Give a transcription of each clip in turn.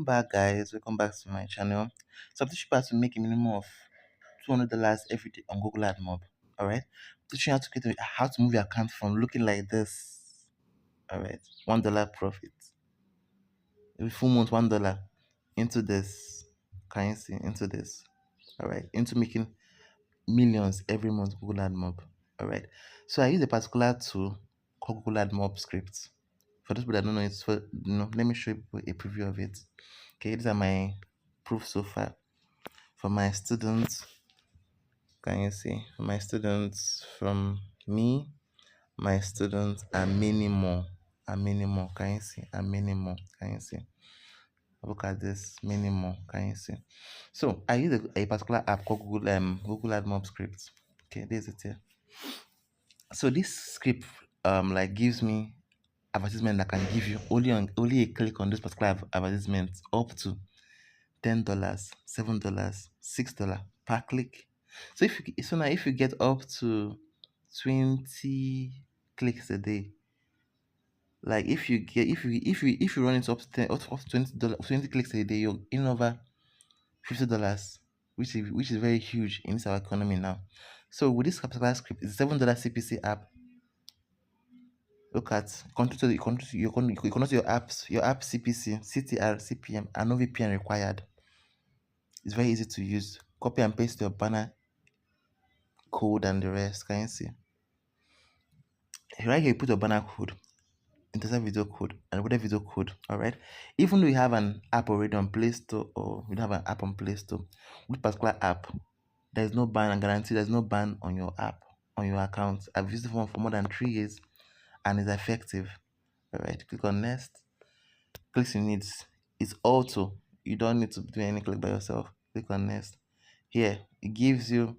Welcome back, guys. Welcome back to my channel. So I'm teaching you how to make a minimum of $200 every day on Google Admob. All right. Teaching you how to move your account from looking like this. All right. $1 profit. Every full month, $1 into this. Can you see into this? All right. Into making millions every month Google Admob. All right. So I use a particular tool called Google Admob scripts. For those people that don't know, let me show you a preview of it. Okay, these are my proofs so far for my students. Can you see? For my students, from me, my students are minimal. Are minimal. Can you see? Are minimal. Can you see? Look at this minimal. Can you see? So I use a particular app called Google Admob scripts. Okay, there's it here. So this script like gives me advertisement that can give you only a click on this particular advertisement up to $10, $7, $6 per click. So now if you get up to 20 clicks a day, like if you run it up to 10 up to $20, 20 clicks a day, you're in over $50, which is very huge in this our economy now. So with this particular script, it's $7 CPC app. Look at you control your apps, your app CPC, CTR, CPM, and no VPN required. It's very easy to use. Copy and paste your banner code and the rest. Can you see? Right here, you put your banner code, intercept video code, and whatever video code. All right. Even though you have an app already on Play Store or you don't have an app on Play Store, with particular app, there is no ban. I guarantee there's no ban on your app, on your account. I've used the one for more than 3 years, and it's effective. All right. Click on next. Clicks you need. It's auto. You don't need to do any click by yourself. Click on next. Here it gives you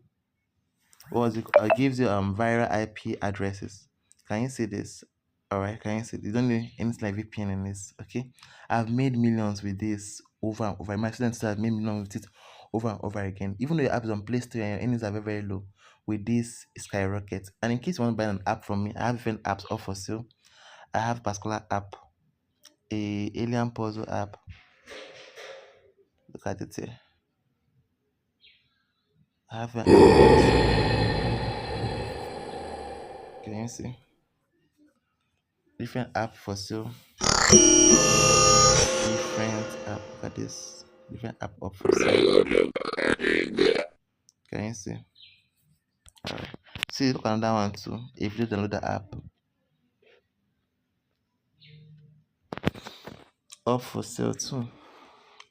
it gives you viral IP addresses. Can you see this? All right, can you see? You don't need anything like VPN in this. Okay, I've made millions with this over and over. My students have made millions with it over and over again. Even though your app is on Play Store and your earnings are very, very low, with this it skyrockets. And in case you want to buy an app from me, I have different apps up for sale. I have a particular app, a alien puzzle app. Look at it here. I have an app. Can you see? Different app for sale. Different app. Look at this. Different app up for sale. Can you see? Alright. See, look at another one too. If you download the app, up for sale too.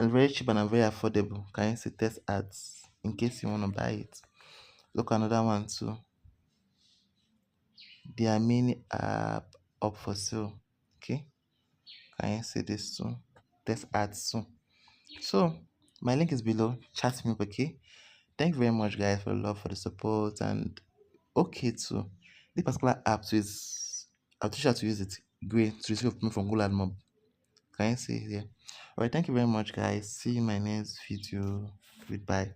It's very cheap and very affordable. Can you see? Test ads in case you want to buy it. Look at another one too. There are many app up for sale. Okay. Can you see this too? Test ads too. So my link is below. Chat me up, okay? Thank you very much, guys, for the love, for the support, and okay too. This particular app too is I'll teach you how to use it. Great to receive payment from Google Admob. Can you see here? Alright, thank you very much, guys. See you in my next video. Goodbye.